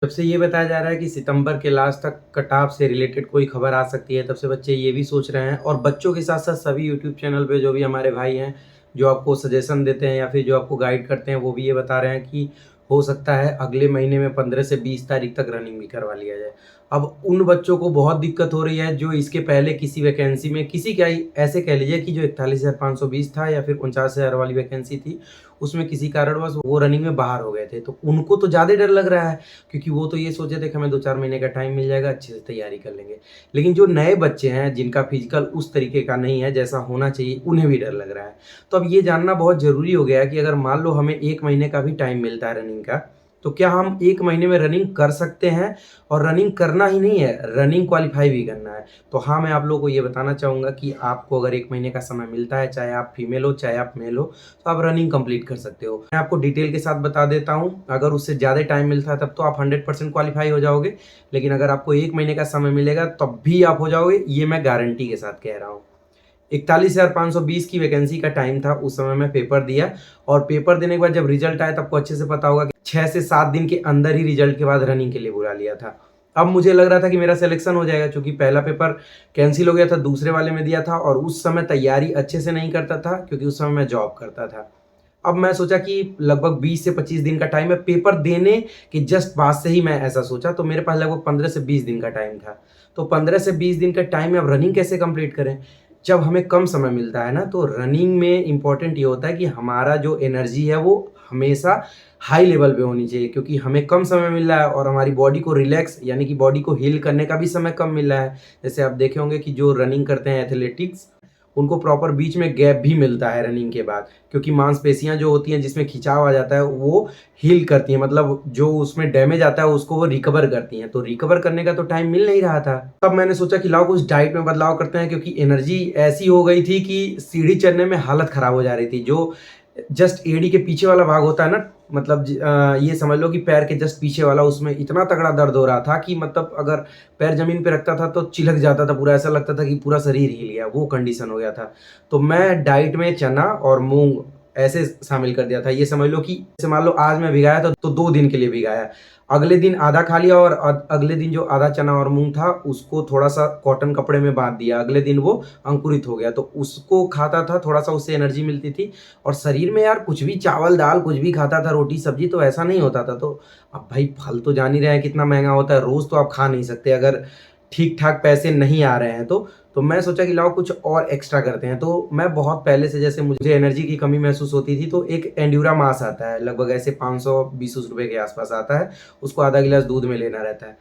जब से ये बताया जा रहा है कि सितंबर के लास्ट तक कट-ऑफ से रिलेटेड कोई खबर आ सकती है, तब से बच्चे ये भी सोच रहे हैं और बच्चों के साथ-साथ सभी यूट्यूब चैनल पे जो भी हमारे भाई हैं, जो आपको सजेशन देते हैं या फिर जो आपको गाइड करते हैं, वो भी ये बता रहे हैं कि हो सकता है अगले महीने में 15 से 20 तारीख तक रनिंग भी करवा लिया जाए। अब उन बच्चों को बहुत दिक्कत हो रही है जो इसके पहले किसी वैकेंसी में किसी क्या ही ऐसे कह लीजिए कि जो 41,520 था या फिर 49,000 वाली वैकेंसी थी, उसमें किसी कारणवश वो रनिंग में बाहर हो गए थे। तो उनको तो ज़्यादा डर लग रहा है क्योंकि वो तो ये सोचे थे कि हमें 2-4 महीने का टाइम मिल जाएगा, अच्छे से तैयारी कर लेंगे। लेकिन जो नए बच्चे हैं, जिनका फिज़िकल उस तरीके का नहीं है जैसा होना चाहिए, उन्हें भी डर लग रहा है। तो अब ये जानना बहुत ज़रूरी हो गया है कि अगर मान लो हमें 1 महीने का भी टाइम मिलता है रनिंग का, तो क्या हम 1 महीने में रनिंग कर सकते हैं? और रनिंग करना ही नहीं है, रनिंग क्वालीफाई भी करना है। तो हाँ, मैं आप लोगों को ये बताना चाहूँगा कि आपको अगर 1 महीने का समय मिलता है, चाहे आप फीमेल हो, चाहे आप मेल हो, तो आप रनिंग कंप्लीट कर सकते हो। मैं आपको डिटेल के साथ बता देता हूँ, अगर उससे ज़्यादा टाइम मिलता है तब तो आप 100% क्वालीफाई हो जाओगे, लेकिन अगर आपको 1 महीने का समय मिलेगा तब भी आप हो जाओगे, ये मैं गारंटी के साथ कह रहा हूँ। 41,520 की वैकेंसी का टाइम था, उस समय मैं पेपर दिया और पेपर देने के बाद जब रिजल्ट आया तो आपको अच्छे से पता होगा कि 6 से 7 दिन के अंदर ही रिजल्ट के बाद रनिंग के लिए बुला लिया था। अब मुझे लग रहा था कि मेरा सिलेक्शन हो जाएगा क्योंकि पहला पेपर कैंसल हो गया था, दूसरे वाले में दिया था और उस समय तैयारी अच्छे से नहीं करता था क्योंकि उस समय मैं जॉब करता था। अब मैं सोचा कि लगभग 20 से 25 दिन का टाइम है, पेपर देने के जस्ट बाद से ही मैं ऐसा सोचा, तो मेरे पास लगभग 15 से 20 दिन का टाइम था। तो 15 से 20 दिन का टाइम में अब रनिंग कैसे कंप्लीट करें? जब हमें कम समय मिलता है ना, तो रनिंग में इम्पोर्टेंट ये होता है कि हमारा जो एनर्जी है वो हमेशा हाई लेवल पे होनी चाहिए क्योंकि हमें कम समय मिल रहा है और हमारी बॉडी को रिलैक्स यानी कि बॉडी को हील करने का भी समय कम मिल रहा है। जैसे आप देखे होंगे कि जो रनिंग करते हैं एथलेटिक्स, उनको प्रॉपर बीच में गैप भी मिलता है रनिंग के बाद क्योंकि मांसपेशियाँ जो होती हैं जिसमें खिंचाव आ जाता है वो हील करती हैं, मतलब जो उसमें डैमेज आता है उसको वो रिकवर करती हैं। तो रिकवर करने का तो टाइम मिल नहीं रहा था। तब मैंने सोचा कि लाओ कुछ डाइट में बदलाव करते हैं क्योंकि एनर्जी ऐसी हो गई थी कि सीढ़ी चढ़ने में हालत खराब हो जा रही थी। जो जस्ट एड़ी के पीछे वाला भाग होता है ना, मतलब ये समझ लो कि पैर के जस्ट पीछे वाला, उसमें इतना तगड़ा दर्द हो रहा था कि मतलब अगर पैर ज़मीन पे रखता था तो चिलक जाता था पूरा, ऐसा लगता था कि पूरा शरीर हिल गया, वो कंडीशन हो गया था। तो मैं डाइट में चना और मूँग ऐसे शामिल कर दिया था। ये समझ लो कि जैसे मान लो आज मैं भिगाया था तो 2 दिन के लिए भिगाया। अगले दिन आधा खा लिया और अगले दिन जो आधा चना और मूँग था उसको थोड़ा-सा कॉटन कपड़े में बाँध दिया। अगले दिन वो अंकुरित हो गया, तो उसको खाता था, थोड़ा-सा उससे एनर्जी मिलती थी और शरीर में यार कुछ भी चावल-दाल कुछ भी खाता था, रोटी-सब्जी तो ऐसा नहीं होता था। तो अब भाई फल तो जान ही रहे हैं कितना महँगा होता है, रोज़ तो आप खा नहीं सकते अगर ठीक-ठाक पैसे नहीं आ रहे हैं तो। तो मैं सोचा कि लाओ कुछ और एक्स्ट्रा करते हैं। तो मैं बहुत पहले से, जैसे मुझे एनर्जी की कमी महसूस होती थी, तो एक एंड्यूरा मास आता है, लगभग ऐसे 520 रुपए के आस-पास आता है। उसको आधा गिलास दूध में लेना रहता है।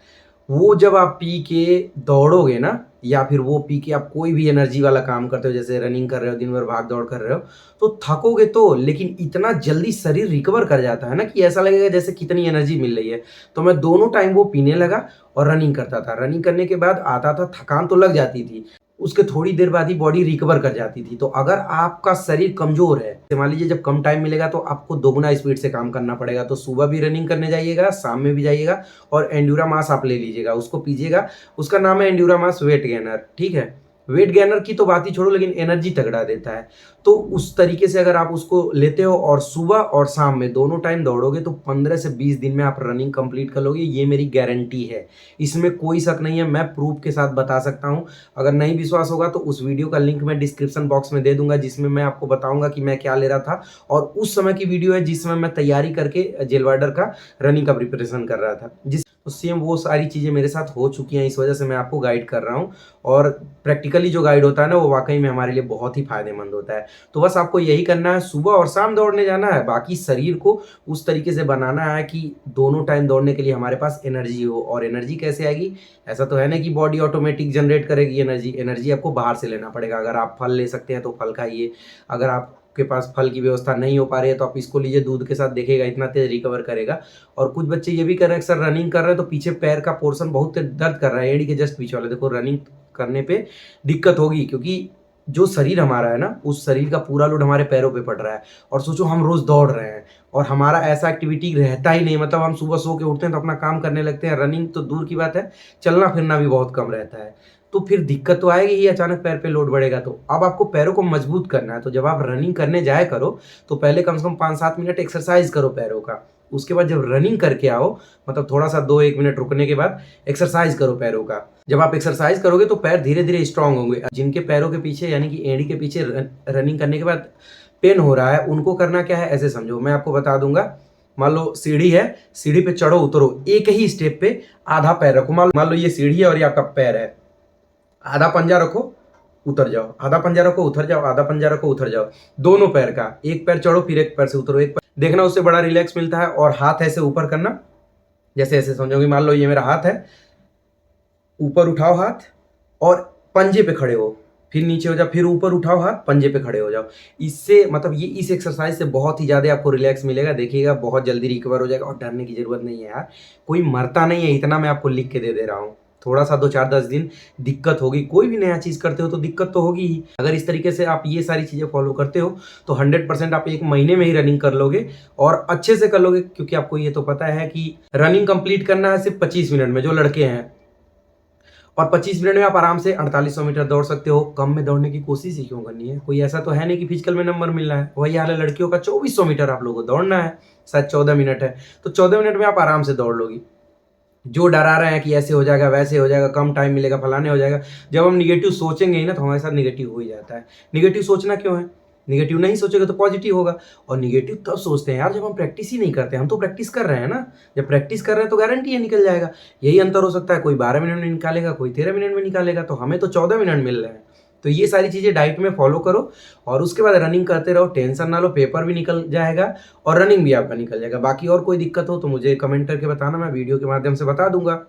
वो जब आप पी के दौड़ोगे ना, या फिर वो पी के आप कोई भी एनर्जी वाला काम करते हो, जैसे रनिंग कर रहे हो, दिन भर भाग-दौड़ कर रहे हो, तो थकोगे तो, लेकिन इतना जल्दी शरीर रिकवर कर जाता है ना कि ऐसा लगेगा जैसे कितनी एनर्जी मिल रही है। तो मैं दोनों टाइम वो पीने लगा और रनिंग करता था। रनिंग करने के बाद आता था, थकान तो लग जाती थी, उसके थोड़ी देर बाद ही बॉडी रिकवर कर जाती थी। तो अगर आपका शरीर कमज़ोर है, तो मान लीजिए जब कम टाइम मिलेगा तो आपको दोगुना स्पीड से काम करना पड़ेगा। तो सुबह भी रनिंग करने जाइएगा, शाम में भी जाइएगा और एंड्यूरा मास आप ले लीजिएगा, उसको पीजिएगा। उसका नाम है एंड्यूरा मास वेट गेनर, ठीक है? वेट गेनर की तो बात ही छोड़ो, लेकिन एनर्जी तगड़ा देता है। तो उस तरीके से अगर आप उसको लेते हो और सुबह और शाम में दोनों टाइम दौड़ोगे तो 15 से 20 दिन में आप रनिंग कंप्लीट कर लोगे, ये मेरी गारंटी है। इसमें कोई शक नहीं है, मैं प्रूफ के साथ बता सकता हूँ। अगर नहीं विश्वास होगा तो उस वीडियो का लिंक मैं डिस्क्रिप्शन बॉक्स में दे दूँगा, जिसमें मैं आपको बताऊँगा कि मैं क्या ले रहा था और उस समय की वीडियो है जिस समय मैं तैयारी करके जेल वार्डर का रनिंग का प्रिपरेशन कर रहा था। तो सेम वो सारी चीज़ें मेरे साथ हो चुकी हैं, इस वजह से मैं आपको गाइड कर रहा हूँ और प्रैक्टिकली जो गाइड होता है ना, वो वाक़ई में हमारे लिए बहुत ही फ़ायदेमंद होता है। तो बस आपको यही करना है, सुबह और शाम दौड़ने जाना है, बाकी शरीर को उस तरीके से बनाना है कि दोनों टाइम दौड़ने के लिए हमारे पास एनर्जी हो। और एनर्जी कैसे आएगी? ऐसा तो है ना कि बॉडी ऑटोमेटिक जनरेट करेगी एनर्जी, एनर्जी आपको बाहर से लेना पड़ेगा। अगर आप फल ले सकते हैं तो फल खाइए, अगर आपके पास फल की व्यवस्था नहीं हो पा रही है तो आप इसको लीजिए, दूध के साथ देखिएगा इतना तेज़ रिकवर करेगा। और कुछ बच्चे ये भी कर रहे हैं कि सर रनिंग कर रहे हैं तो पीछे पैर का पोर्शन बहुत दर्द कर रहा है, एड़ी के जस्ट पीछे वाला। देखो, रनिंग करने पे दिक्कत होगी क्योंकि जो शरीर हमारा है ना, उस शरीर का पूरा लोड हमारे पैरों पे पड़ रहा है। और सोचो हम रोज़ दौड़ रहे हैं और हमारा ऐसा एक्टिविटी रहता ही नहीं, मतलब हम सुबह सो के उठते हैं तो अपना काम करने लगते हैं, रनिंग तो दूर की बात है, चलना-फिरना भी बहुत कम रहता है। तो फिर दिक्कत तो आएगी ही, अचानक पैर पे लोड बढ़ेगा तो। अब आपको पैरों को मजबूत करना है, तो जब आप रनिंग करने जाया करो, तो पहले कम से कम 5-7 मिनट एक्सरसाइज़ करो पैरों का। उसके बाद जब रनिंग करके आओ, मतलब थोड़ा सा 2-1 मिनट रुकने के बाद एक्सरसाइज करो पैरों का। जब आप एक्सरसाइज करोगे तो पैर धीरे धीरे स्ट्रांग होंगे। जिनके पैरों के पीछे यानी कि एड़ी के पीछे रनिंग करने के बाद पेन हो रहा है, उनको करना क्या है, ऐसे समझो, मैं आपको बता दूंगा। मान लो सीढ़ी है, सीढ़ी पे चढ़ो उतरो, एक ही स्टेप पे आधा पैर रखो। मान लो ये सीढ़ी है और ये आपका पैर है, आधा पंजा रखो उतर जाओ, आधा पंजा रखो उतर जाओ, आधा पंजा रखो उतर जाओ, दोनों पैर का। एक पैर चढ़ो फिर एक पैर से उतरो, एक पैर देखना, उससे बड़ा रिलैक्स मिलता है। और हाथ ऐसे ऊपर करना, जैसे ऐसे समझोगे। मान लो ये मेरा हाथ है, ऊपर उठाओ हाथ और पंजे पे खड़े हो, फिर नीचे हो जाओ, फिर ऊपर उठाओ हाथ, पंजे पे खड़े हो जाओ। इससे मतलब ये इस एक्सरसाइज से बहुत ही ज़्यादा आपको रिलैक्स मिलेगा, देखिएगा बहुत जल्दी रिकवर हो जाएगा। और डरने की जरूरत नहीं है यार, कोई मरता नहीं है, इतना मैं आपको लिख के दे रहा हूँ। थोड़ा सा 2-4-10 दिन दिक्कत होगी, कोई भी नया चीज़ करते हो तो दिक्कत तो होगी ही। अगर इस तरीके से आप ये सारी चीज़ें फॉलो करते हो तो 100% आप 1 महीने में ही रनिंग कर लोगे और अच्छे से कर लोगे। क्योंकि आपको ये तो पता है कि रनिंग कंप्लीट करना है सिर्फ 25 मिनट में, जो लड़के हैं, और 25 मिनट में आप आराम से 4800 मीटर दौड़ सकते हो। कम में दौड़ने की कोशिश ही क्यों करनी है, कोई ऐसा तो है नहीं कि फिजिकल में नंबर मिलना है। वही हाल है लड़कियों का, 2400 मीटर आप लोगों को दौड़ना है, शायद 14 मिनट है, तो 14 मिनट में आप आराम से दौड़ लोगी। जो डरा रहे हैं कि ऐसे हो जाएगा, वैसे हो जाएगा, कम टाइम मिलेगा, फलाने हो जाएगा, जब हम निगेटिव सोचेंगे ही ना तो हमारे साथ निगेटिव हो ही जाता है। निगेटिव सोचना क्यों है, निगेटिव नहीं सोचोगे तो पॉजिटिव होगा। और निगेटिव तब सोचते हैं यार जब हम प्रैक्टिस ही नहीं करते। हम तो प्रैक्टिस कर रहे हैं ना, जब प्रैक्टिस कर रहे हैं तो गारंटी है निकल जाएगा। यही अंतर हो सकता है, कोई 12 मिनट में निकालेगा, कोई 13 मिनट में निकालेगा, तो हमें तो 14 मिनट मिल रहे हैं। तो ये सारी चीज़ें डाइट में फॉलो करो और उसके बाद रनिंग करते रहो, टेंशन ना लो, पेपर भी निकल जाएगा और रनिंग भी आपका निकल जाएगा। बाकी और कोई दिक्कत हो तो मुझे कमेंट करके बताना, मैं वीडियो के माध्यम से बता दूंगा।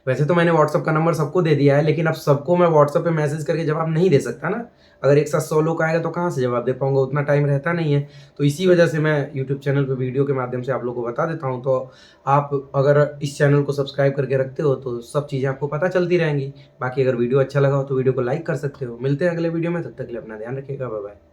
वैसे तो मैंने व्हाट्सअप का नंबर सबको दे दिया है, लेकिन अब सबको मैं व्हाट्सअप पे मैसेज करके जवाब नहीं दे सकता ना। अगर एक साथ 100 लोग आएगा तो कहाँ से जवाब दे पाऊंगा, उतना टाइम रहता नहीं है। तो इसी वजह से मैं यूट्यूब चैनल पे वीडियो के माध्यम से आप लोगों को बता देता हूँ। तो आप अगर इस चैनल को सब्सक्राइब करके रखते हो तो सब चीज़ें आपको पता चलती रहेंगी। बाकी अगर वीडियो अच्छा लगा हो तो वीडियो को लाइक कर सकते हो। मिलते हैं अगले वीडियो में, तब तक के लिए अपना ध्यान रखिएगा, बाय बाय।